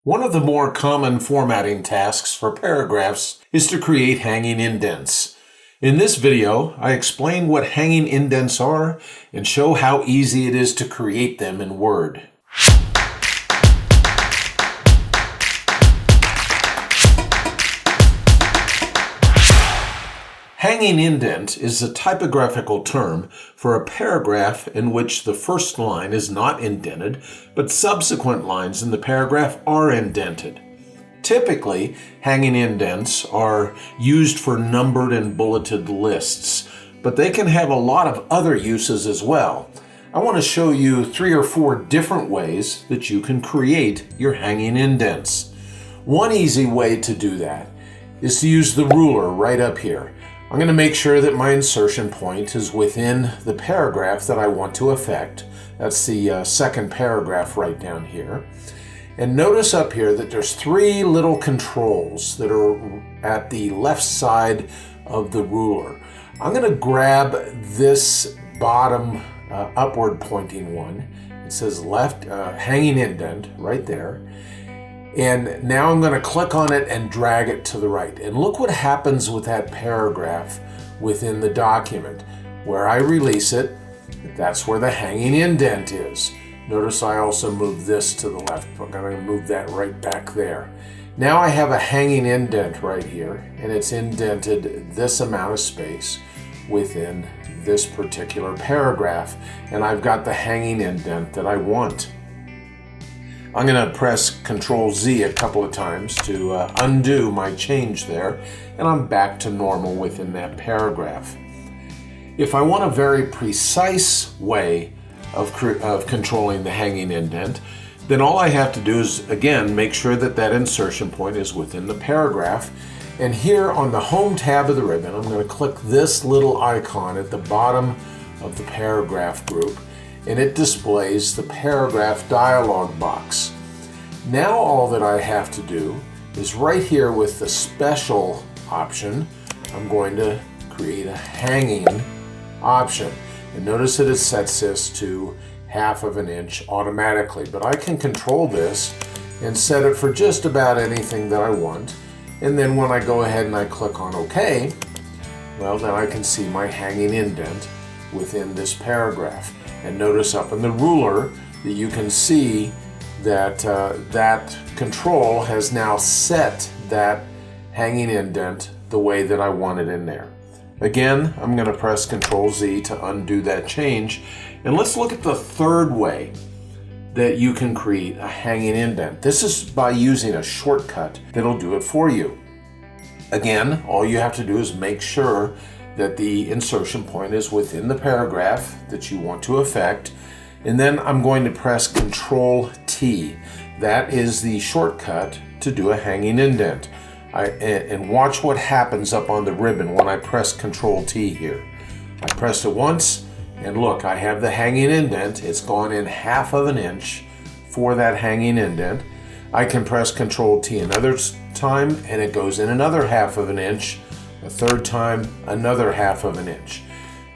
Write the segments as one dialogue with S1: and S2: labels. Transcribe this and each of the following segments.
S1: One of the more common formatting tasks for paragraphs is to create hanging indents. In this video, I explain what hanging indents are and show how easy it is to create them in Word. Hanging indent is a typographical term for a paragraph in which the first line is not indented, but subsequent lines in the paragraph are indented. Typically, hanging indents are used for numbered and bulleted lists, but they can have a lot of other uses as well. I want to show you 3 or 4 different ways that you can create your hanging indents. One easy way to do that is to use the ruler right up here. I'm going to make sure that my insertion point is within the paragraph that I want to affect. That's the second paragraph right down here. And notice up here that there's 3 little controls that are at the left side of the ruler. I'm going to grab this bottom upward pointing one. It says left hanging indent right there. And now I'm going to click on it and drag it to the right. And look what happens with that paragraph within the document. Where I release it, that's where the hanging indent is. Notice I also move this to the left. I'm going to move that right back there. Now I have a hanging indent right here, and it's indented this amount of space within this particular paragraph. And I've got the hanging indent that I want. I'm going to press Control Z a couple of times to undo my change there, and I'm back to normal within that paragraph. If I want a very precise way of controlling the hanging indent, then all I have to do is, again, make sure that that insertion point is within the paragraph. And here on the Home tab of the ribbon, I'm going to click this little icon at the bottom of the paragraph group, and it displays the paragraph dialog box. Now all that I have to do is right here with the special option, I'm going to create a hanging option. And notice that it sets this to 1/2 inch automatically, but I can control this and set it for just about anything that I want. And then when I go ahead and I click on OK, well, then I can see my hanging indent within this paragraph. And notice up in the ruler that you can see that that control has now set that hanging indent the way that I want it in there. Again, I'm going to press Control Z to undo that change. And let's look at the third way that you can create a hanging indent. This is by using a shortcut that'll do it for you. Again, all you have to do is make sure that the insertion point is within the paragraph that you want to affect. And then I'm going to press Control T. That is the shortcut to do a hanging indent. And watch what happens up on the ribbon when I press Control T here. I pressed it once, and look, I have the hanging indent. It's gone in 1/2 inch for that hanging indent. I can press Control T another time, and it goes in another 1/2 inch. A third time, another 1/2 inch.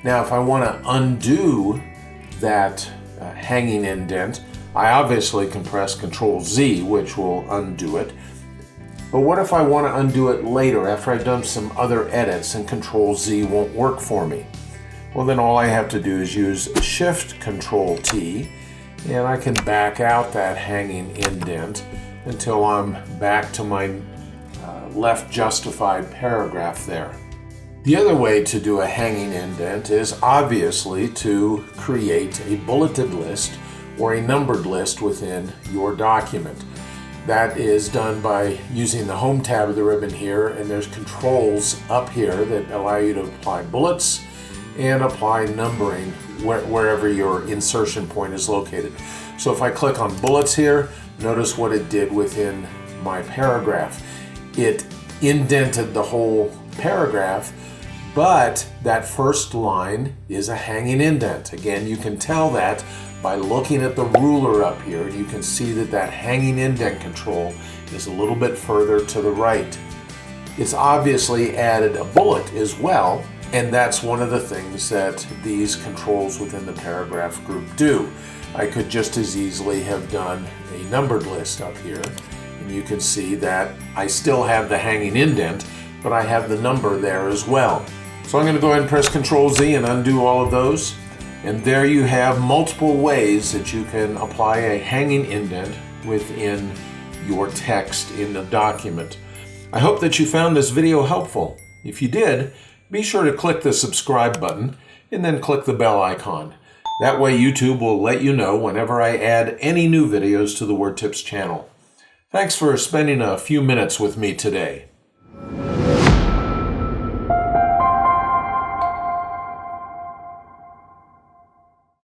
S1: Now, if I want to undo that hanging indent, I obviously can press Control Z, which will undo it. But what if I want to undo it later after I've done some other edits and Control Z won't work for me? Well, then all I have to do is use Shift Control T, and I can back out that hanging indent until I'm back to my left justified paragraph there. The other way to do a hanging indent is obviously to create a bulleted list or a numbered list within your document. That is done by using the Home tab of the ribbon here, and there's controls up here that allow you to apply bullets and apply numbering wherever your insertion point is located. So if I click on bullets here, notice what it did within my paragraph. It indented the whole paragraph, but that first line is a hanging indent. Again, you can tell that by looking at the ruler up here. You can see that that hanging indent control is a little bit further to the right. It's obviously added a bullet as well, and that's one of the things that these controls within the paragraph group do. I could just as easily have done a numbered list up here And you can see that I still have the hanging indent, but I have the number there as well. So I'm going to go ahead and press Ctrl-Z and undo all of those. And there you have multiple ways that you can apply a hanging indent within your text in a document. I hope that you found this video helpful. If you did, be sure to click the subscribe button and then click the bell icon. That way YouTube will let you know whenever I add any new videos to the WordTips channel. Thanks for spending a few minutes with me today.